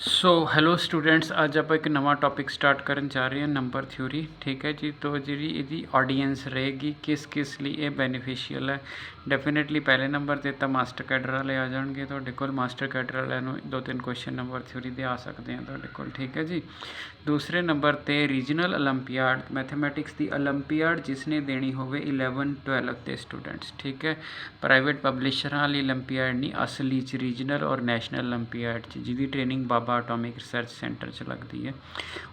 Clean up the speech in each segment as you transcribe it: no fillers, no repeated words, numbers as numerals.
So hello students, अज आप एक नवा टॉपिक स्टार्ट करन जा रहे हैं नंबर थ्योरी। ठीक है जी। तो जी यदी ऑडियंस रहेगी किस किस लिए ये बेनीफिशियल है। डेफिनेटली पहले नंबर ते तो मास्टर कैडर वाले आ जाएंगे तुहाडे कोल। मास्टर कैडर वालों दो तीन क्वेश्चन नंबर थ्योरी दे आ सकते हैं तुहाडे कोल। ठीक है जी। दूसरे नंबर ते रीजनल ओलंपियाड मैथेमैटिक्स की ओलंपियाड जिसने देनी होवे 11-12 के स्टूडेंट्स। ठीक है। प्राइवेट पब्लिशर वाली ओलंपियाड नहीं, असली च रीजनल और नैशनल ओलंपियाड जिसकी ट्रेनिंग बाबा एटॉमिक रिसर्च सेंटर च लगती है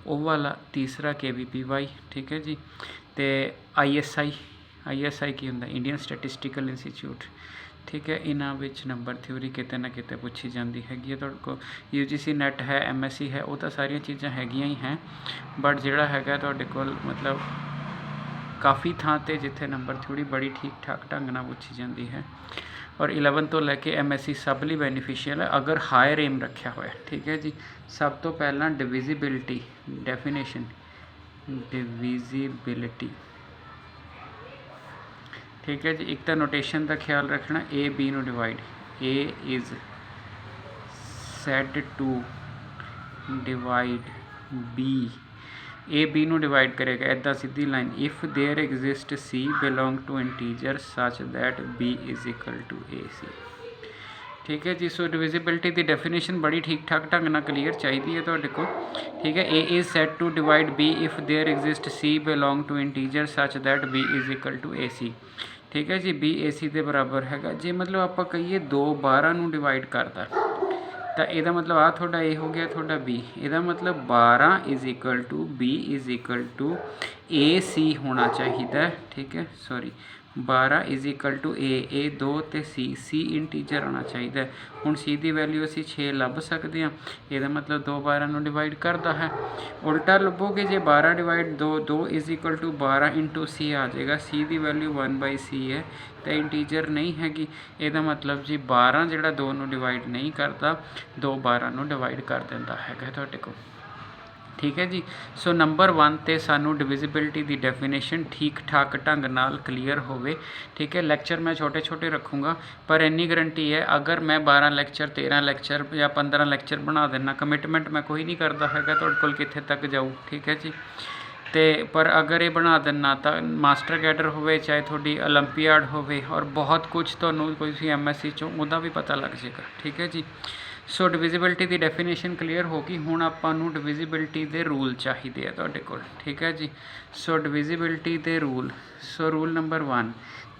वो वाला। तीसरा KVPY। ठीक है जी। तो ISI की होंगे इंडियन स्टैटिस्टिकल इंस्टीट्यूट। ठीक है। इन्होंने नंबर थ्योरी कितने ना कितने पूछी जाती हैगी है। तुहाडे कोल UGC नेट है, MSc है, वो तो सारिया चीज़ां हैगियां ही हैं, बट जिहड़ा हैगा तुहाडे कोल मतलब काफ़ी थां ते जिथे नंबर थ्योरी बड़ी ठीक ठाक ढंग नाल पूछी जाती है। और 11 तो लैके MSc सब लिए बेनीफिशियल है अगर हायर एम रखा हुआ है। ठीक है जी। सब तो पहला डिविजिबिलिटी डेफिनेशन डिविजिबिलिटी। ठीक है जी। एक तो नोटेशन का ख्याल रखना A B नू divide A is said to divide B। A B नू डिवाइड करेगा इदा सीधी line if there exist C belong to integer such that B is equal to AC। ठीक है जी। सो डिविजिबिलिटी की डेफिनेशन बड़ी ठीक ठाक ढंग नाल क्लीयर चाहिए है तुहाडे कोल। ठीक है। A is said to divide B if there exist C belong to integer such that B is equal to AC। ठीक है जी। B AC के बराबर हैगा जे मतलब आप कहीए 2 12 नू डिवाइड करता तो यदा मतलब आ थोड़ा ए हो गया थोड़ा B। यदा मतलब 12 is equal to B is equal to AC होना चाहिए। ठीक है। Sorry 12 is equal to A 2 तो C इंटीजर आना चाहिए। हुण C की वैल्यू असी 6 लभ सकते हैं। यदा मतलब 2 12 नू डिवाइड करता है। उल्टा लभोगे जे 12 divide 2 is equal to 12 into C आ जाएगा। C की वैल्यू 1/C है तो इंटीजर नहीं हैगी। यदा मतलब जी 12 जिहड़ा 2 नू डिवाइड नहीं करता 2 12 नू डिवाइड कर दिंदा हैगा तुहाडे कोल। ठीक है जी। सो नंबर 1 ते सानू डिविजिबिलिटी की डेफिनेशन ठीक ठाक ढंग नाल क्लीयर होवे। ठीक है। लैक्चर मैं छोटे छोटे रखूँगा पर इन्नी गारंटी है अगर मैं 12 लैक्चर 13 लैक्चर या 15 लैक्चर बना देना, कमिटमेंट मैं कोई नहीं करता हैगा तुहाडे कोल कित्थे तक जाऊ। ठीक है जी। तो पर अगर ये बना देना तो मास्टर कैडर होवे चाहे थोड़ी ओलंपियाड होवे और बहुत कुछ तुहानू कोई MSc चों उहदा भी पता लग जाएगा। ठीक है जी। सो डिविजिबिलिटी की डेफिनेशन क्लीयर होगी। हुण आपां नू डिविजिबिलिटी के रूल चाहिए तुहाडे कोल। ठीक है जी। सो डिविजिबिलिटी के रूल। सो रूल नंबर 1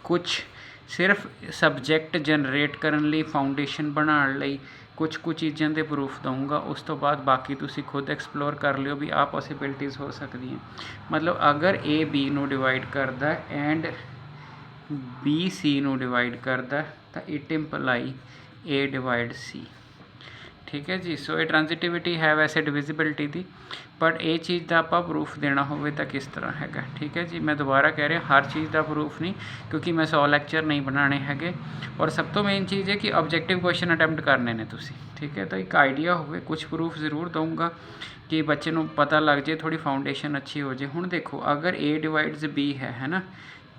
कुछ सिर्फ सबजैक्ट जनरेट करने लई फाउंडेशन बनाने लई कुछ चीज़ों के प्रूफ दूँगा, उस तो बाद बाकी तुसी खुद एक्सप्लोर कर लियो भी आ पॉसिबिलिटीज़ हो सकती हैं। मतलब अगर A B नू डिवाइड करता एंड B C नू डिवाइड करता तो it employee A divide C। ठीक है जी। सो ये ट्रांजिटिविटी है वैसे डिविजिबिलिटी की, बट ये चीज़ का आप प्रूफ देना होवे तो किस तरह हैगा। ठीक है जी। मैं दोबारा कह रहा हर चीज़ का प्रूफ नहीं क्योंकि मैं 100 लैक्चर नहीं बनाने हैगे। और सब तो मेन चीज़ है कि ऑब्जेक्टिव क्वेश्चन अटैम्प्ट करने ने तुसी। ठीक है। तो एक आइडिया होवे, कुछ प्रूफ जरूर दूँगा कि बच्चे को पता लग जाए, थोड़ी फाउंडेशन अच्छी हो जाए। हुण देखो अगर A डिवाइड्स B है ना।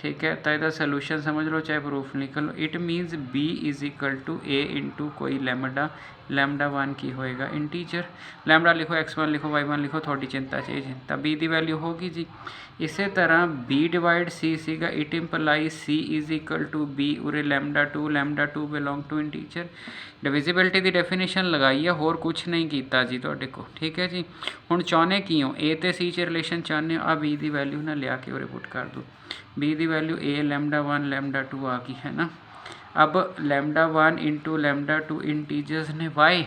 ठीक है। तो यदा सोल्यूशन समझ लो चाहे प्रूफ निकल लो। It means B is equal to A into कोई लैमडा। लैमडा 1 की होएगा इंटीजर। लैमडा लिखो x1 लिखो y1 लिखो, थोड़ी चिंता चाहिए तो B की वैल्यू होगी जी। इस तरह B डिवाइड C सीगा it implies C is equal to B उरे lambda 2 belong to integer. Divisibility की डेफिनेशन लगाई है, होर कुछ नहीं किया जी तुहाडे को। ठीक है जी। हुण चाहुंदे की हो A तो C च रिलेशन चाहते हो, आ B की वैल्यू ना लिया के उरे पुट कर दो। B की वैल्यू A लैमडा 1 लैमडा 2 आ गई है ना। अब लैमडा 1 इंटू लैमडा 2 इंटीजर्स ने वाई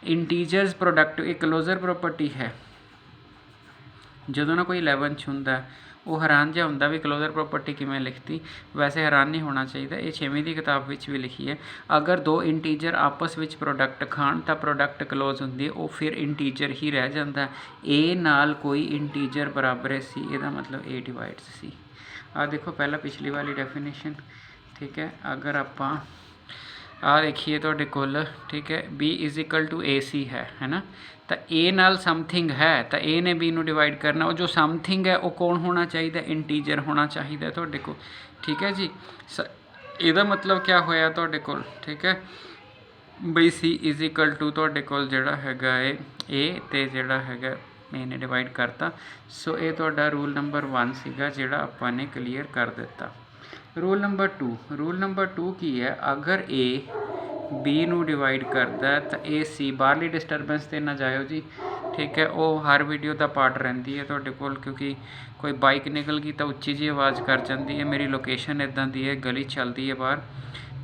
इंटीजर्स प्रोडक्ट एक क्लोजर प्रॉपर्टी है। जो ना कोई 11 हुंदा वो हैरान जिहा हुंदा भी क्लोजर प्रॉपर्टी किवें लिखती। वैसे हैरान नहीं होना चाहिए, ये 6वीं की किताब में भी लिखी है। अगर 2 इंटीजर आपस में प्रोडक्ट खाण तो प्रोडक्ट क्लोज होंदी है, वो फिर इंटीजर ही रह जाता। A नाल कोई इंटीजर बराबर है C, ਇਹਦਾ मतलब A डिवाइड्स C। आ देखो पहला पिछली वाली डेफिनेशन। ठीक है। अगर आप आ देखिए तुहाडे कोल। ठीक है। B is equal to AC है ना। तो A नाल समथिंग है तो A ने B नू डिवाइड करना, वो जो समथिंग है वो कौन होना चाहिए, इंटीजर होना चाहिए तुहाडे कोल। ठीक है जी। ਇਹਦਾ मतलब क्या होया तुहाडे कोल। ठीक है। ਬਈ C ਇਜ਼ ਇਕਲ ਟੂ ਤੁਹਾਡੇ ਕੋਲ ਜਿਹੜਾ ਹੈਗਾ ਏ A ਤੇ ਜਿਹੜਾ ਹੈਗਾ ਇਹਨੇ ਡਿਵਾਈਡ ਕਰਤਾ। ਸੋ ਇਹ ਤੁਹਾਡਾ ਰੂਲ ਨੰਬਰ 1 ਸੀਗਾ ਜਿਹੜਾ ਆਪਾਂ ਨੇ ਕਲੀਅਰ ਕਰ ਦਿੱਤਾ। ਰੂਲ ਨੰਬਰ 2 ਕੀ ਹੈ, ਅਗਰ A B ਨੂੰ ਡਿਵਾਈਡ ਕਰਦਾ ਤਾਂ ਇਹ C ਬਾਹਰਲੀ ਡਿਸਟਰਬੈਂਸ 'ਤੇ ਨਾ ਜਾਇਓ ਜੀ, ਠੀਕ ਹੈ। ਉਹ ਹਰ ਵੀਡੀਓ ਦਾ ਪਾਰਟ ਰਹਿੰਦੀ ਹੈ ਤੁਹਾਡੇ ਕੋਲ, ਕਿਉਂਕਿ ਕੋਈ ਬਾਈਕ ਨਿਕਲ ਗਈ ਤਾਂ ਉੱਚੀ ਜਿਹੀ ਆਵਾਜ਼ ਕਰ ਜਾਂਦੀ ਹੈ। ਮੇਰੀ ਲੋਕੇਸ਼ਨ ਇੱਦਾਂ ਦੀ ਹੈ, ਗਲੀ ਚੱਲਦੀ ਹੈ ਬਾਹਰ,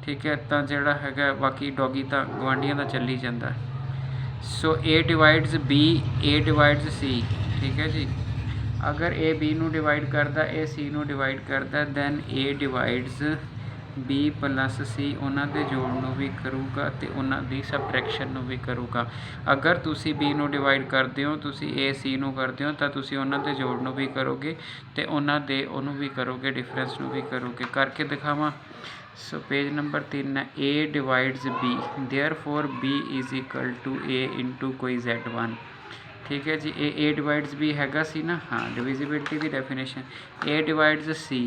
ਠੀਕ ਹੈ। ਤਾਂ ਜਿਹੜਾ ਹੈਗਾ ਬਾਕੀ ਡੋਗੀ ਤਾਂ ਗੁਆਂਢੀਆਂ ਦਾ ਚੱਲੀ ਜਾਂਦਾ। ਸੋ A divides B, A ਡਿਵਾਈਡਸ C, ਠੀਕ ਹੈ ਜੀ। ਅਗਰ A B ਨੂੰ ਡਿਵਾਈਡ ਕਰਦਾ, A C ਨੂੰ ਡਿਵਾਈਡ ਕਰਦਾ, then A divides B plus C ਉਹਨਾਂ ਦੇ ਜੋੜ ਨੂੰ ਵੀ ਕਰੂਗਾ ਅਤੇ ਉਹਨਾਂ ਦੀ ਸਬਟਰੈਕਸ਼ਨ ਨੂੰ ਵੀ ਕਰੂਗਾ। ਅਗਰ ਤੁਸੀਂ B ਨੂੰ ਡਿਵਾਈਡ ਕਰਦੇ ਹੋ, ਤੁਸੀਂ A C ਨੂੰ ਕਰਦੇ ਹੋ, ਤਾਂ ਤੁਸੀਂ ਉਹਨਾਂ ਦੇ ਜੋੜ ਨੂੰ ਵੀ ਕਰੋਗੇ ਅਤੇ ਉਹਨਾਂ ਦੇ ਉਹਨੂੰ ਵੀ ਕਰੋਗੇ, ਡਿਫਰੈਂਸ ਨੂੰ ਵੀ ਕਰੋਗੇ। ਕਰਕੇ ਦਿਖਾਵਾਂ। ਸੋ ਪੇਜ ਨੰਬਰ 3 ਹੈ, A divides B, therefore B is equal to A into ਕੋਈ Z1, ਠੀਕ ਹੈ ਜੀ। A ਡਿਵਾਈਡਸ B ਹੈਗਾ ਸੀ ਨਾ, ਹਾਂ, ਡਿਵੀਜ਼ੀਬਿਲਟੀ ਦੀ ਡੈਫੀਨੇਸ਼ਨ। A ਡਿਵਾਈਡਸ C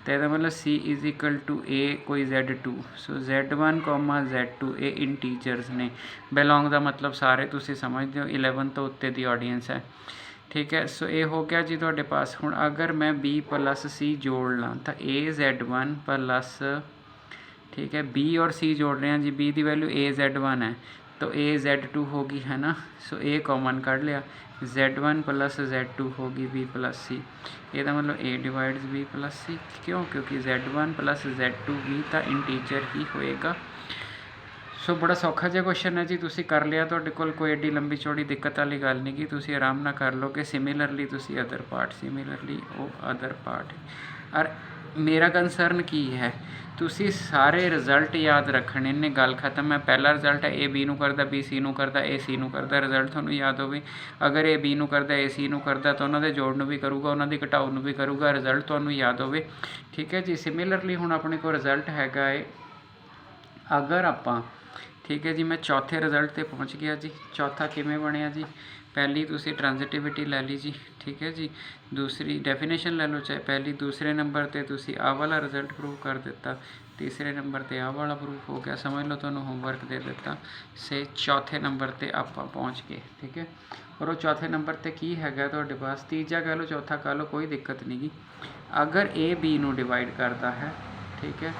ਤਾਂ ਇਹਦਾ ਮਤਲਬ C is equal to A ਕੋਈ Z2। ਸੋ Z1, Z2 ਇਹ ਇੰਟੀਜਰਸ ਨੇ। ਬਿਲੋਂਗ ਦਾ ਮਤਲਬ ਸਾਰੇ ਤੁਸੀਂ ਸਮਝਦੇ ਹੋ, 11 ਤੋਂ ਉੱਤੇ ਦੀ ਆਡੀਅנס ਹੈ, ਠੀਕ ਹੈ। ਸੋ ਇਹ ਹੋ ਗਿਆ ਜੀ ਤੁਹਾਡੇ ਪਾਸ। ਹੁਣ ਅਗਰ ਮੈਂ B ਪਲੱਸ C ਜੋੜ ਲਾਂ ਤਾਂ A Z1 ਪਲੱਸ, ठीक है, B और C जोड़ रहे हैं जी, B की वैल्यू A Z1 है तो A Z2 होगी, है ना। सो A कॉमन कढ़ लिया, Z1 प्लस Z2 होगी B प्लस C। ਇਹਦਾ मतलब A divides B plus C, क्यों? क्योंकि Z1 प्लस Z2 भी तो इंटीजर ही होएगा। सो बड़ा सौखा जिहा क्वेश्चन है जी, तुसी कर लिया, तुहाडे कोल कोई एडी लंबी चौड़ी दिक्कत वाली गल नहीं गी, तुसी आराम नाल कर लोगे। सिमिलरली तुसी अदर पार्ट, सिमिलरली वो अदर पार्ट। और मेरा कंसर्न की है, तुसी सारे रिजल्ट याद रखने ने, गल खत्म है। पहला रिजल्ट है A B नूं करदा, B C नूं करदा, A C नूं करदा, रिजल्ट तुहानूं याद होवे। अगर A B नूं करदा, A C नूं करदा तो उन्हां दे जोड़ नूं भी करूगा, उन्हां दी घटाओ नूं भी करूगा, रिजल्ट तुहानूं याद होवे, ठीक है जी। सिमिलरली हुण अपने कोल रिजल्ट हैगा है, अगर आपां, ठीक है जी, मैं चौथे रिजल्ट ते पहुँच गया जी। चौथा किवें बनिया जी, पहली तुसी ट्रांजिटिविटी लै ली जी, ठीक है जी। दूसरी डेफिनेशन लै लो चाहे पहली, दूसरे नंबर ते तुसी आह वाला रिजल्ट प्रूव कर दिता, तीसरे नंबर ते आह वाला प्रूफ हो गया, समझ लो तुहानूं होमवर्क दे दिता। से चौथे नंबर ते आपां पहुँच गए, ठीक है। और वो चौथे नंबर ते की हैगा तुहाडे पास, तीजा कह लो, चौथा कह लो, कोई दिक्कत नहीं गी। अगर A B नूं डिवाइड करता है, ठीक है,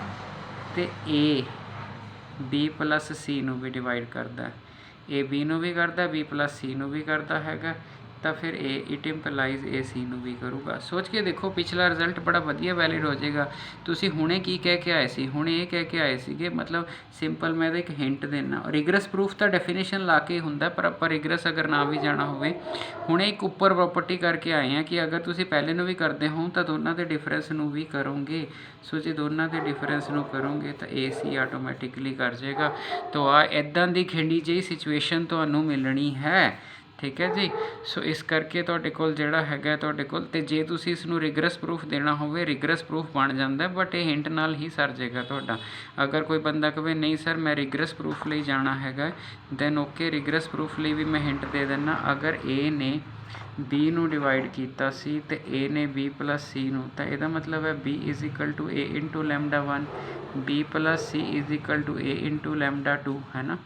तो A B प्लस C नूं भी डिवाइड करता है, A B नूं भी करता, B प्लस C नूं भी करता हैगा, तो फिर इट इंपलाइज A C नूं भी करूगा। सोच के देखो, पिछला रिजल्ट बड़ा वधिया वैलिड हो जाएगा। तुसी हुणे की कह के आए सी, हुणे ये कह के आए सीगे, मतलब सिंपल मैं एक हिंट देना, रिगरस प्रूफ तो डेफिनेशन ला के हुंदा, पर आपां रिगरस अगर ना भी जाना होवे, हुणे एक उपर प्रॉपर्टी करके आए हैं कि अगर तुसी पहले नूं भी करदे हो तो दोनों के डिफरेंस नूं भी करोगे। सो जे दोनों के डिफरेंस नूं करोगे तो A C आटोमैटिकली कर जाएगा। तो आ इदां दी खिंडी जी सिचुएशन तुहानूं मिलनी है, ठीक है जी। सो इस करके तुहाडे कोल जिहड़ा हैगा तुहाडे कोल, ते जे तुसी इसनूं रिगरस प्रूफ देना होवे, रिगरस प्रूफ बन जाता है, बट ये हिंट नाल ही सर जाएगा तुहाडा। अगर कोई बंदा कहे नहीं सर मैं रिगरस प्रूफ लई जाना हैगा, दैन ओके, रिगरस प्रूफ लई भी मैं हिंट दे दिना। अगर A ने B नूं डिवाइड कीता सी ते A ने B प्लस C नूं, तां इहदा मतलब है B is equal to A into lambda 1, B plus C is equal to A into lambda 2, है ना।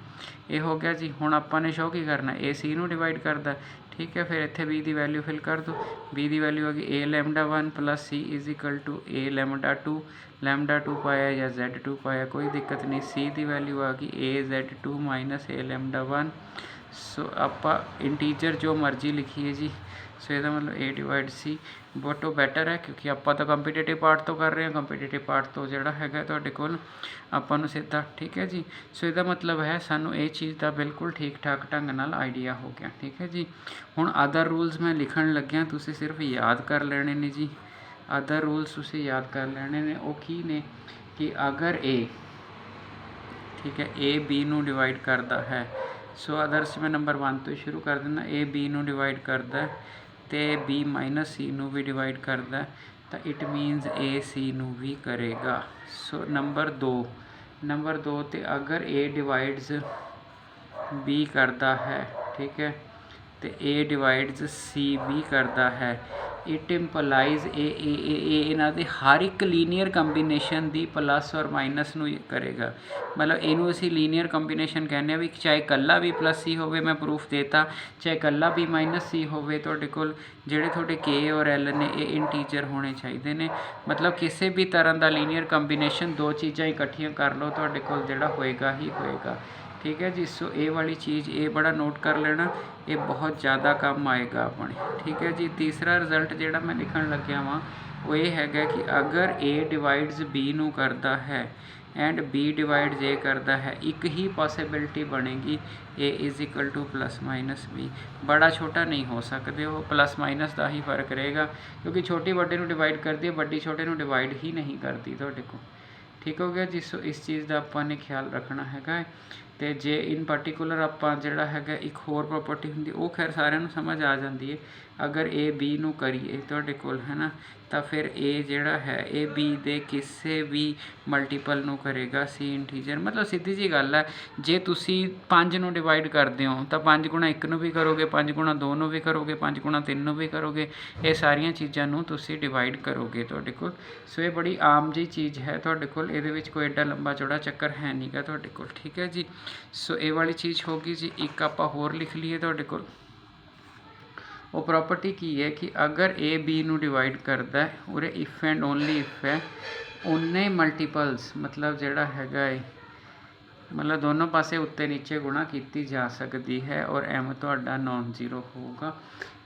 ये हो गया जी। हुण आपां ने शो की करना, A C नूं डिवाइड करदा, ठीक है। फिर इत्थे B की वैल्यू फिल कर दो, B की वैल्यू आ गई A lambda 1 plus C is equal to A lambda 2, lambda 2 पाया या Z2 पाया, कोई दिक्कत नहीं। C की वैल्यू आ गई A Z2 minus A lambda 1। सो आपां इंटीजर जो मर्जी लिखिए जी। सो इसका मतलब A डिवाइड C, बट वो बैटर है क्योंकि आपां तो कंपीटेटिव पार्ट तो कर रहे हैं, कंपीटेटिव पार्ट तो जिहड़ा हैगा तुहाडे कोल आपां नूं सीधा, ठीक है जी। सो इसका मतलब है सानूं ये चीज़ का बिल्कुल ठीक ठाक ढंग नाल आइडिया हो गया, ठीक है जी। हुण अदर रूल्स मैं लिखण लग्या, तुसीं सिर्फ याद कर लेने ने जी। अदर रूल्स तुसीं याद कर लेने ने, वो की ने कि अगर A, ठीक है, A B नूं डिवाइड करता है, सो अदर्स मैं नंबर 1 तो शुरू कर देना। A B नूं डिवाइड करता है तो B माइनस C नूं भी डिवाइड करता है, तो इट मीनस A C नूं भी करेगा। सो नंबर 2 तो अगर A डिवाइड्स B करता है, ठीक है, तो A डिवाइड्स C भी करता है, ਇਟ ਇੰਪਲਾਈਜ਼ ਇਹ ਇਹਨਾਂ ਦੇ ਹਰ ਇੱਕ ਲੀਨੀਅਰ ਕੰਬੀਨੇਸ਼ਨ ਦੀ ਪਲੱਸ ਔਰ ਮਾਈਨਸ ਨੂੰ ਕਰੇਗਾ। ਮਤਲਬ ਇਹਨੂੰ ਅਸੀਂ ਲੀਨੀਅਰ ਕੰਬੀਨੇਸ਼ਨ ਕਹਿੰਦੇ ਹਾਂ ਵੀ ਚਾਹੇ ਇਕੱਲਾ ਵੀ ਪਲੱਸ ਸੀ ਹੋਵੇ, ਮੈਂ ਪ੍ਰੂਫ ਦੇਤਾ, ਚਾਹੇ ਇਕੱਲਾ ਵੀ ਮਾਈਨਸ ਸੀ ਹੋਵੇ, ਤੁਹਾਡੇ ਕੋਲ ਜਿਹੜੇ ਤੁਹਾਡੇ ਕੇ ਔਰ ਐਲ ਨੇ ਇਹ ਇੰਟੀਜਰ ਹੋਣੇ ਚਾਹੀਦੇ ਨੇ। ਮਤਲਬ ਕਿਸੇ ਵੀ ਤਰ੍ਹਾਂ ਦਾ ਲੀਨੀਅਰ ਕੰਬੀਨੇਸ਼ਨ ਦੋ ਚੀਜ਼ਾਂ ਇਕੱਠੀਆਂ ਕਰ ਲਓ, ਤੁਹਾਡੇ ਕੋਲ ਜਿਹੜਾ ਹੋਏਗਾ ਹੀ ਹੋਏਗਾ। ਠੀਕ ਹੈ ਜੀ। ਸੋ ਇਹ ਵਾਲੀ ਚੀਜ਼ ਇਹ ਬੜਾ ਨੋਟ ਕਰ ਲੈਣਾ, ਇਹ ਬਹੁਤ ਜ਼ਿਆਦਾ ਕੰਮ ਆਏਗਾ ਆਪਣੇ। ਠੀਕ ਹੈ ਜੀ। ਤੀਸਰਾ ਰਿਜ਼ਲਟ ਜਿਹੜਾ ਮੈਂ ਲਿਖਣ ਲੱਗਿਆ ਵਾਂ ਉਹ ਇਹ ਹੈਗਾ ਕਿ ਅਗਰ A ਡਿਵਾਈਡਸ B ਨੂੰ ਕਰਦਾ ਹੈ ਐਂਡ B ਡਿਵਾਈਡਸ A ਕਰਦਾ ਹੈ, ਇੱਕ ਹੀ ਪੋਸੀਬਿਲਿਟੀ ਬਣੇਗੀ A is equal two plus minus B। ਬੜਾ ਛੋਟਾ ਨਹੀਂ ਹੋ ਸਕਦੇ ਉਹ, ਪਲੱਸ ਮਾਈਨਸ ਦਾ ਹੀ ਫਰਕ ਰਹੇਗਾ, ਕਿਉਂਕਿ ਛੋਟੀ ਵੱਡੇ ਨੂੰ ਡਿਵਾਈਡ ਕਰਦੀ ਹੈ, ਵੱਡੀ ਛੋਟੇ ਨੂੰ ਡਿਵਾਈਡ ਹੀ ਨਹੀਂ ਕਰਦੀ ਤੁਹਾਡੇ ਕੋਲ। ਠੀਕ ਹੋ ਗਿਆ ਜੀ। ਸੋ ਇਸ ਚੀਜ਼ ਦਾ ਆਪਾਂ ਨੇ ਖਿਆਲ ਰੱਖਣਾ ਹੈਗਾ। ਅਤੇ ਜੇ ਇਨ ਪਾਰਟੀਕੂਲਰ ਆਪਾਂ ਜਿਹੜਾ ਹੈਗਾ ਇੱਕ ਹੋਰ ਪ੍ਰੋਪਰਟੀ ਹੁੰਦੀ, ਉਹ ਖੈਰ ਸਾਰਿਆਂ ਨੂੰ ਸਮਝ ਆ ਜਾਂਦੀ ਹੈ। ਅਗਰ A B ਨੂੰ ਕਰੀਏ ਤੁਹਾਡੇ ਕੋਲ ਹੈ ਨਾ, ਤਾਂ ਫਿਰ A ਜਿਹੜਾ ਹੈ ਇਹ B ਦੇ ਕਿਸੇ ਵੀ ਮਲਟੀਪਲ ਨੂੰ ਕਰੇਗਾ C ਇੰਟੀਜਰ। ਮਤਲਬ ਸਿੱਧੀ ਜਿਹੀ ਗੱਲ ਹੈ, ਜੇ ਤੁਸੀਂ 5 ਨੂੰ ਡਿਵਾਈਡ ਕਰਦੇ ਹੋ ਤਾਂ 5 ਗੁਣਾ 1 ਨੂੰ ਵੀ ਕਰੋਗੇ, 5 ਗੁਣਾ 2 ਨੂੰ ਵੀ ਕਰੋਗੇ, 5 ਗੁਣਾ 3 ਨੂੰ ਵੀ ਕਰੋਗੇ, ਇਹ ਸਾਰੀਆਂ ਚੀਜ਼ਾਂ ਨੂੰ ਤੁਸੀਂ ਡਿਵਾਈਡ ਕਰੋਗੇ ਤੁਹਾਡੇ ਕੋਲ। ਸੋ ਇਹ ਬੜੀ ਆਮ ਜਿਹੀ ਚੀਜ਼ ਹੈ ਤੁਹਾਡੇ ਕੋਲ, ਇਹਦੇ ਵਿੱਚ ਕੋਈ ਐਡਾ ਲੰਬਾ ਚੌੜਾ ਚੱਕਰ ਹੈ ਨਹੀਂ ਗਾ ਤੁਹਾਡੇ ਕੋਲ। ਠੀਕ ਹੈ ਜੀ। ਸੋ ਇਹ ਵਾਲੀ ਚੀਜ਼ ਹੋ ਗਈ ਜੀ। ਇੱਕ ਆਪਾਂ ਹੋਰ ਲਿਖ ਲਈਏ ਤੁਹਾਡੇ ਕੋਲ, ਉਹ ਪ੍ਰੋਪਰਟੀ ਕੀ ਹੈ ਕਿ ਅਗਰ A B ਨੂੰ ਡਿਵਾਈਡ ਕਰਦਾ ਹੈ, ਉਰੇ ਇਫ ਐਂਡ ਓਨਲੀ ਇਫ ਹੈ, ਉਹਨੇ ਮਲਟੀਪਲਸ ਮਤਲਬ ਜਿਹੜਾ ਹੈਗਾ ਹੈ ਮਤਲਬ ਦੋਨੋਂ ਪਾਸੇ ਉੱਤੇ ਨੀਚੇ ਗੁਣਾ ਕੀਤੀ ਜਾ ਸਕਦੀ ਹੈ ਔਰ M ਤੁਹਾਡਾ ਨੋਨ ਜ਼ੀਰੋ ਹੋਊਗਾ।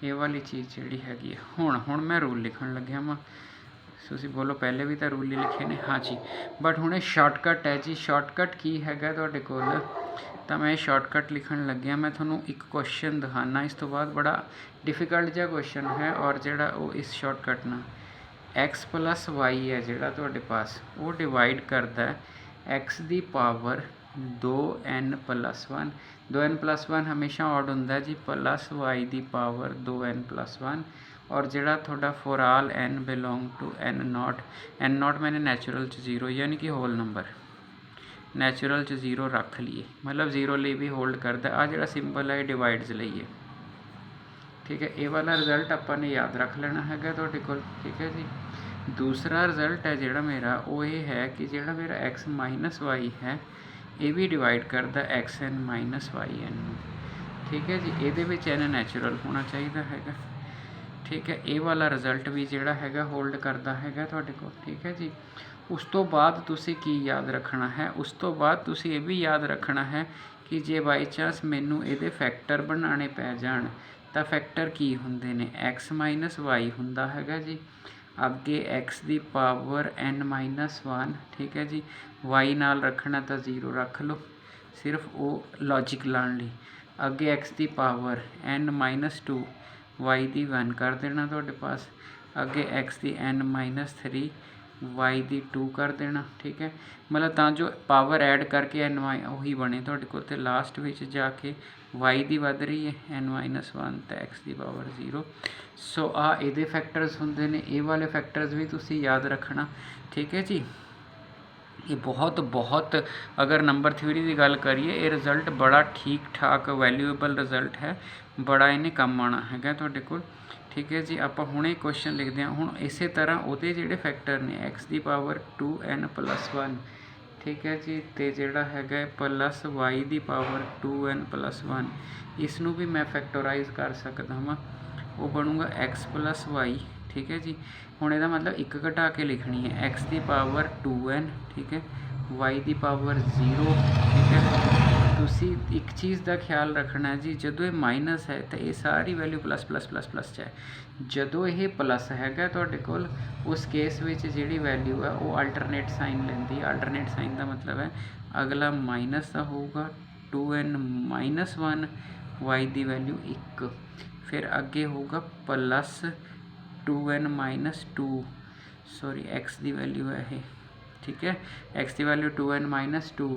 ਇਹ ਵਾਲੀ ਚੀਜ਼ ਜਿਹੜੀ ਹੈਗੀ ਹੈ। ਹੁਣ ਮੈਂ ਰੂਲ ਲਿਖਣ ਲੱਗਿਆ ਵਾਂ। ਤੁਸੀਂ ਬੋਲੋ ਪਹਿਲੇ ਵੀ ਤਾਂ ਰੂਲ ਹੀ ਲਿਖੇ ਨੇ। ਹਾਂ ਜੀ, ਬਟ ਹੁਣ ਇਹ ਸ਼ਾਰਟਕਟ ਹੈ ਜੀ। ਸ਼ਾਰਟਕਟ ਕੀ ਹੈਗਾ ਤੁਹਾਡੇ ਕੋਲ, ਤਾਂ ਮੈਂ ਸ਼ਾਰਟਕਟ ਲਿਖਣ ਲੱਗਿਆ। ਮੈਂ ਤੁਹਾਨੂੰ ਇੱਕ ਕੁਐਸਚਨ ਦਿਖਾਉਣਾ, ਇਸ ਤੋਂ ਬਾਅਦ ਬੜਾ ਡਿਫੀਕਲਟ ਜਿਹਾ ਕੁਐਸਚਨ ਹੈ ਔਰ ਜਿਹੜਾ ਉਹ ਇਸ ਸ਼ਾਰਟਕਟ ਨਾਲ x ਪਲੱਸ ਵਾਈ ਹੈ ਜਿਹੜਾ ਤੁਹਾਡੇ ਪਾਸ, ਉਹ ਡਿਵਾਈਡ ਕਰਦਾ x ਦੀ power 2n plus 1। 2n plus 1 ਹਮੇਸ਼ਾ ਔਡ ਹੁੰਦਾ ਜੀ, ਪਲੱਸ y ਦੀ ਪਾਵਰ 2n ਪਲੱਸ 1। ਔਰ ਜਿਹੜਾ ਤੁਹਾਡਾ for all n belong to n note ਮੈंने ਨੈਚੁਰਲ 'ਚ 0 ਯਾਨੀ ਕਿ ਹੋਲ ਨੰਬਰ ਨੈਚੁਰਲ 'ਚ 0 ਰੱਖ ਲਈਏ, ਮਤਲਬ 0 ਲਈ ਵੀ ਹੋਲਡ ਕਰਦਾ। ਆ ਜਿਹੜਾ ਸਿੰਬਲ ਹੈ ਇਹ ਡਿਵਾਈਡਸ ਲਈ ਹੈ। ਠੀਕ ਹੈ। ਇਹ ਵਾਲਾ ਰਿਜ਼ਲਟ ਆਪਾਂ ਨੇ ਯਾਦ ਰੱਖ ਲੈਣਾ ਹੈਗਾ ਤੁਹਾਡੇ ਕੋਲ। ਠੀਕ ਹੈ ਜੀ। ਦੂਸਰਾ ਰਿਜ਼ਲਟ ਹੈ ਜਿਹੜਾ ਮੇਰਾ ਉਹ ਇਹ ਹੈ ਕਿ ਜਿਹੜਾ ਮੇਰਾ x ਮਾਈਨਸ ਵਾਈ ਹੈ ਇਹ ਵੀ ਡਿਵਾਈਡ ਕਰਦਾ xn ਮਾਈਨਸ yn ਨੂੰ। ਠੀਕ ਹੈ ਜੀ। ਇਹਦੇ ਵਿੱਚ n ਨੈਚੁਰਲ ਹੋਣਾ ਚਾਹੀਦਾ ਹੈਗਾ। ਠੀਕ ਹੈ। ਇਹ ਵਾਲਾ ਰਿਜ਼ਲਟ ਵੀ ਜਿਹੜਾ ਹੈਗਾ ਹੋਲਡ ਕਰਦਾ ਹੈਗਾ ਤੁਹਾਡੇ ਕੋਲ। ਠੀਕ ਹੈ ਜੀ। ਉਸ ਤੋਂ ਬਾਅਦ ਤੁਸੀਂ ਕੀ ਯਾਦ ਰੱਖਣਾ ਹੈ, ਉਸ ਤੋਂ ਬਾਅਦ ਤੁਸੀਂ ਇਹ ਵੀ ਯਾਦ ਰੱਖਣਾ ਹੈ ਕਿ ਜੇ ਬਾਈ ਚਾਂਸ ਮੈਨੂੰ ਇਹਦੇ ਫੈਕਟਰ ਬਣਾਉਣੇ ਪੈ ਜਾਣ ਤਾਂ ਫੈਕਟਰ ਕੀ ਹੁੰਦੇ ਨੇ, x ਮਾਈਨਸ ਵਾਈ ਹੁੰਦਾ ਹੈਗਾ ਜੀ, ਅੱਗੇ x ਦੀ ਪਾਵਰ n ਮਾਈਨਸ 1। ਠੀਕ ਹੈ ਜੀ। y ਨਾਲ ਰੱਖਣਾ ਤਾਂ 0 ਰੱਖ ਲਓ ਸਿਰਫ ਉਹ ਲੌਜਿਕ ਲਾਉਣ ਲਈ, ਅੱਗੇ x ਦੀ ਪਾਵਰ n ਮਾਈਨਸ 2, y ਦੀ 1 ਕਰ ਦੇਣਾ ਤੁਹਾਡੇ ਪਾਸ, ਅੱਗੇ x ਦੀ n ਮਾਈਨਸ 3, y ਦੀ 2 ਕਰ ਦੇਣਾ। ਠੀਕ ਹੈ। ਮਤਲਬ ਤਾਂ ਜੋ ਪਾਵਰ ਐਡ ਕਰਕੇ n ਉਹੀ ਬਣੇ ਤੁਹਾਡੇ ਕੋਲ, ਅਤੇ ਲਾਸਟ ਵਿੱਚ ਜਾ ਕੇ y ਦੀ ਵੱਧ ਰਹੀ ਹੈ n ਮਾਈਨਸ 1 ਅਤੇ x ਦੀ ਪਾਵਰ 0। ਸੋ ਆ ਇਹਦੇ ਫੈਕਟਰਸ ਹੁੰਦੇ ਨੇ। ਇਹ ਵਾਲੇ ਫੈਕਟਰਸ ਵੀ ਤੁਸੀਂ ਯਾਦ ਰੱਖਣਾ। ਠੀਕ ਹੈ ਜੀ। ਇਹ ਬਹੁਤ ਅਗਰ ਨੰਬਰ ਥਿਊਰੀ ਦੀ ਗੱਲ ਕਰੀਏ ਇਹ ਰਿਜ਼ਲਟ ਬੜਾ ਠੀਕ ਠਾਕ ਵੈਲਿਊਏਬਲ ਰਿਜ਼ਲਟ ਹੈ, ਬੜਾ ਇਹਨੇ ਕੰਮ ਆਉਣਾ ਹੈਗਾ ਤੁਹਾਡੇ ਕੋਲ। ਠੀਕ ਹੈ ਜੀ। ਆਪਾਂ ਹੁਣੇ ਕੁਐਸਚਨ ਲਿਖਦੇ ਹਾਂ। ਹੁਣ ਇਸੇ ਤਰ੍ਹਾਂ ਉਹਦੇ ਜਿਹੜੇ ਫੈਕਟਰ ਨੇ x ਦੀ ਪਾਵਰ 2n ਪਲੱਸ 1। ਠੀਕ ਹੈ ਜੀ। ਅਤੇ ਜਿਹੜਾ ਹੈਗਾ ਪਲੱਸ y ਦੀ ਪਾਵਰ 2n ਪਲੱਸ 1, ਇਸ ਨੂੰ ਵੀ ਮੈਂ ਫੈਕਟੋਰਾਈਜ਼ ਕਰ ਸਕਦਾ ਹਾਂ, ਉਹ ਬਣੂਗਾ x ਪਲੱਸ y। ਠੀਕ ਹੈ ਜੀ। ਹੁਣ ਇਹਦਾ ਮਤਲਬ ਇੱਕ ਘਟਾ ਕੇ ਲਿਖਣੀ ਹੈ, x ਦੀ ਪਾਵਰ 2n। ਠੀਕ ਹੈ। y ਦੀ ਪਾਵਰ 0। ਠੀਕ ਹੈ। ਤੁਸੀਂ ਇੱਕ ਚੀਜ਼ ਦਾ ਖਿਆਲ ਰੱਖਣਾ ਜੀ, ਜਦੋਂ ਇਹ ਮਾਈਨਸ ਹੈ ਤਾਂ ਇਹ ਸਾਰੀ value plus plus plus plus 'ਚ ਹੈ। ਜਦੋਂ ਇਹ ਪਲੱਸ ਹੈਗਾ ਤੁਹਾਡੇ ਕੋਲ, ਉਸ ਕੇਸ ਵਿੱਚ ਜਿਹੜੀ ਵੈਲਿਊ ਹੈ ਉਹ ਅਲਟਰਨੇਟ ਸਾਈਨ ਲੈਂਦੀ ਹੈ। ਅਲਟਰਨੇਟ ਸਾਈਨ ਦਾ ਮਤਲਬ ਹੈ ਅਗਲਾ ਮਾਈਨਸ ਦਾ ਹੋਊਗਾ 2n ਮਾਈਨਸ 1, y ਦੀ ਵੈਲਿਊ 1, ਫਿਰ ਅੱਗੇ ਹੋਊਗਾ plus 2n minus 2, sorry x ਦੀ ਵੈਲਿਊ ਹੈ ਇਹ। ਠੀਕ ਹੈ। x ਦੀ ਵੈਲਿਊ 2n ਮਾਈਨਸ 2,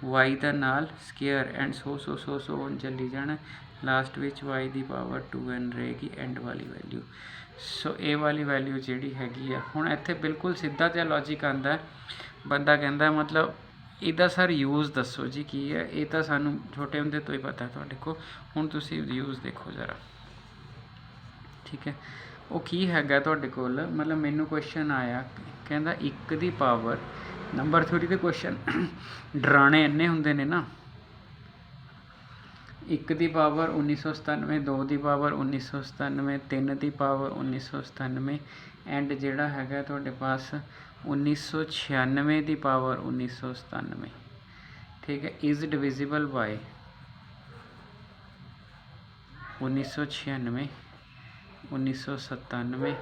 y ਦਾ ਨਾਲ ਸਕੇਅਰ ਐਂਡ ਸੋ ਚੱਲੀ ਜਾਣਾ, ਲਾਸਟ ਵਿੱਚ y ਦੀ ਪਾਵਰ 2n ਰਹੇਗੀ ਐਂਡ ਵਾਲੀ ਵੈਲਿਊ। ਸੋ ਇਹ ਵਾਲੀ ਵੈਲਿਊ ਜਿਹੜੀ ਹੈਗੀ ਆ, ਹੁਣ ਇੱਥੇ ਬਿਲਕੁਲ ਸਿੱਧਾ ਜਿਹਾ ਲੌਜਿਕ ਆਉਂਦਾ, ਬੰਦਾ ਕਹਿੰਦਾ ਮਤਲਬ ਇਹਦਾ ਸਰ ਯੂਜ਼ ਦੱਸੋ ਜੀ ਕੀ ਹੈ। ਇਹ ਤਾਂ ਸਾਨੂੰ ਛੋਟੇ ਹੁੰਦੇ ਤੋਂ ਹੀ ਪਤਾ ਤੁਹਾਡੇ ਕੋਲ, ਹੁਣ ਤੁਸੀਂ ਯੂਜ਼ ਦੇਖੋ ਜ਼ਰਾ। ਠੀਕ ਹੈ। ਉਹ ਕੀ ਹੈਗਾ ਤੁਹਾਡੇ ਕੋਲ, ਮਤਲਬ ਮੈਨੂੰ ਕੁਐਸਚਨ ਆਇਆ ਕਹਿੰਦਾ 1 ਦੀ ਪਾਵਰ ਨੰਬਰ ਥਿਊਰੀ ਦੇ ਕੁਐਸਚਨ ਡਰਾਣੇ ਇੰਨੇ ਹੁੰਦੇ ਨੇ ਨਾ, 1 ਦੀ power 1997, 2 the power 1997, 3 the power 1997 and ਜਿਹੜਾ ਹੈਗਾ ਤੁਹਾਡੇ ਪਾਸ 1996 ਦੀ ਪਾਵਰ 1997, ठीक है, इज़ डिविजिबल बाय 1996, 1997,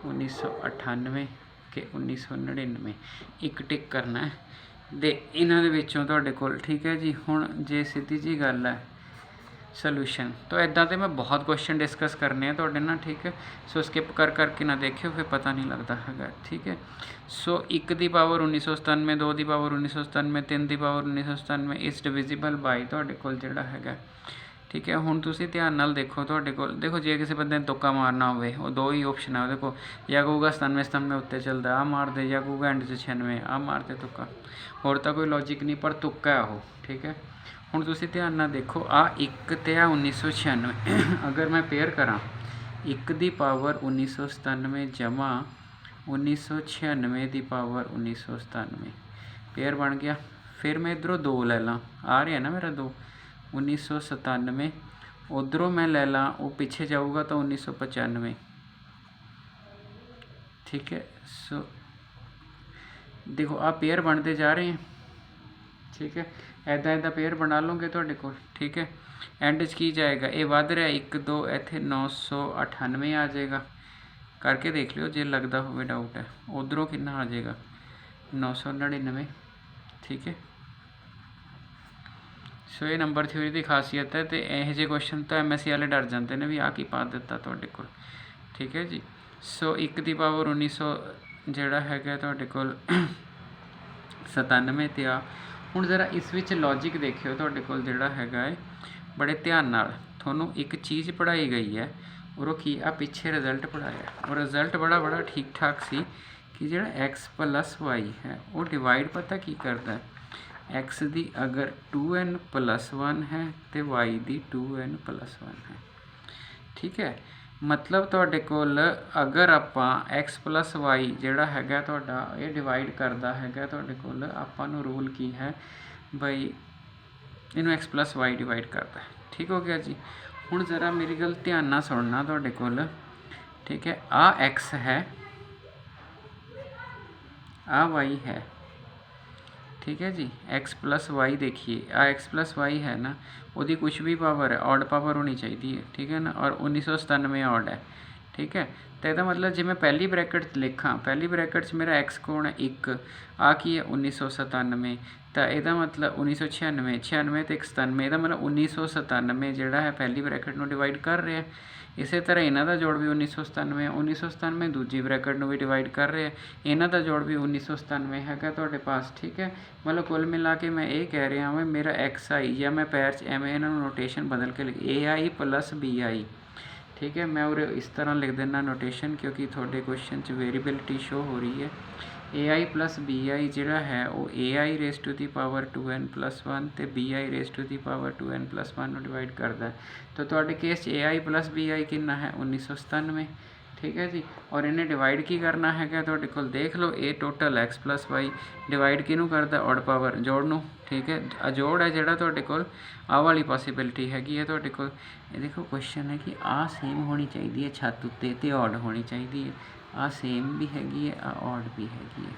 1998 के 1999 एक टिक करना है दे इन्हां दे विचों तुहाडे कोल। ठीक है जी, हुण जे सीधी जी गल है सोल्यूशन तो इदां तो मैं बहुत क्वेश्चन डिस्कस करने हैं तुहाडे नाल। ठीक है, सो स्किप कर करके ना देखियो फिर पता नहीं लगता है। ठीक है, सो 1 की पावर 1997, 2 की पावर 1997, 3 की पावर 1997 इस डिविजिबल बाय तुहाडे कोल जिहड़ा हैगा। ठीक है, हुण तुसीं ध्यान नाल देखो तुहाडे कोल, देखो जे किसी बंदे ने तुक्का मारना होवे वो दो ही ऑप्शन है देखो, या कहूगा 97 उत्ते चलदा आ मार दे, या कहूगा एंड 96 आ मार दे तुक्का, होर तां कोई लॉजिक नहीं पर तुक्का है वो। ठीक है, हुण तुसीं ध्यान नाल देखो आ 1 ते आ 1996 अगर मैं पेयर करा 1 की पावर 1997 जमा 1996 की पावर 1997 पेयर बन गया। फिर मैं इधरों 2 ले ला, आ रहा है ना मेरा 2 1997, उधरों मैं ले ला वो पीछे जाऊगा तो 1995। ठीक है, सो देखो आप पेयर बनते जा रहे हैं। ठीक है, ऐदा ऐदा पेयर बना लोगे तुहाडे कोल। ठीक है, एंड च की जाएगा ये वध रहा 1 2 इत्थे 998 आ जाएगा, करके देख लियो जे लगता हो डाउट है। उधरों कितना आ जाएगा 999। ठीक है, सो ये नंबर थ्योरी की खासियत है, तो यह जे क्वेश्चन तो MSc वाले डर जाते हैं भी आ की पा दिता तुहाडे कोल। ठीक है जी, सो 1 की पावर 1900 जिहड़ा हैगा तुहाडे कोल 97 ते आ। हुण जरा इस विच लॉजिक देखियो तुहाडे कोल जिहड़ा हैगा है बड़े ध्यान नाल तुहानूं एक चीज़ पढ़ाई गई है और की आ पिछे रिजल्ट पढ़ाया और रिजल्ट बड़ा ठीक ठाक सी कि जिहड़ा x + y है वो डिवाइड पता की करता है, x दी अगर 2n+1 है तो y दी 2n+1 है। ठीक है, मतलब तुहाडे कोल अगर आपां x + y जिहड़ा हैगा तुहाडा ये डिवाइड करदा हैगा तुहाडे कोल आपां नूं रूल की है बई इनू x + y डिवाइड करता है। ठीक हो गया जी, हुण ज़रा मेरी गल ध्यान नाल सुनना तुहाडे कोल। ठीक है, आ x है आ y है। ठीक है जी, x + y देखिए आ x + y है ना, वो कुछ भी पावर है ऑड पावर होनी चाहिए। ठीक है ना, और 1997 ऑड है। ठीक है, तो यदा मतलब जो मैं पहली ब्रैकेट लिखा, पहली ब्रैकेट मेरा x कौन है 1 आ की है 1997, तो यदा मतलब 1996 96 तो 97 यदा मतलब 1997 जोड़ा है पहली ब्रैकेट में डिवाइड कर रहे हैं। इस तरह इन्हों का जोड़ भी 1997 1997 दूजी ब्रैकेट में भी डिवाइड कर रहे हैं, इन्हों का जोड़ भी 1997 है तुहाडे पास। ठीक है, मतलब कुल मिला के मैं ये कह रहा मैं मेरा एक्स आई या मैं पैर च एवं इन्होंने नोटेशन बदल के लिख AI + BI। ठीक है, मैं और इस तरह लिख देना नोटेशन क्योंकि थोड़े क्वेश्चन च वेरीबिलिटी शो हो रही है। AI + BI जिहड़ा है वो AI⁻² 2n+1 तो BI⁻² 2n+1 डिवाइड करता है। तो तुहाडे केस AI + BI कितना है 1997। ठीक है जी, और इन्हें डिवाइड की करना है तुहाडे कोल देख लो ये टोटल x + y डिवाइड किनू करता ऑड पावर जोड़ नूं। ठीक है, अजोड़ है जिहड़ा तुहाडे कोल आ वाली पॉसिबिलिटी हैगी है तुहाडे कोल। ये देखो क्वेश्चन है कि आ सेम होनी चाहिए है छत उत्ते ते ऑड होनी चाहिए है, आ सेम भी हैगी है आ ऑड भी हैगी है।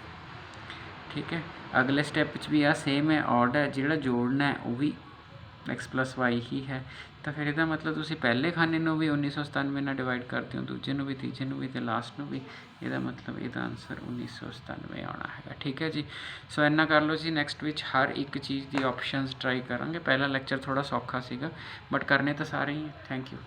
ठीक है, अगले स्टैप भी आ सेम है ऑड है, जिहड़ा जोड़ना है वो भी x + y ही है। तो फिर इसका मतलब तुसी पहले खाने में भी 1997 ना डिवाइड करते हो, दूजे भी तीजे भी तो लास्ट में भी, इसका मतलब इसका आंसर 1997 आना है। ठीक है जी, सो इन्ना कर लो जी। नैक्सट विच हर एक चीज़ की ऑप्शनस ट्राई करांगे। पहला लैक्चर थोड़ा सौखा सीगा बट करने तो सारे ही। Thank you.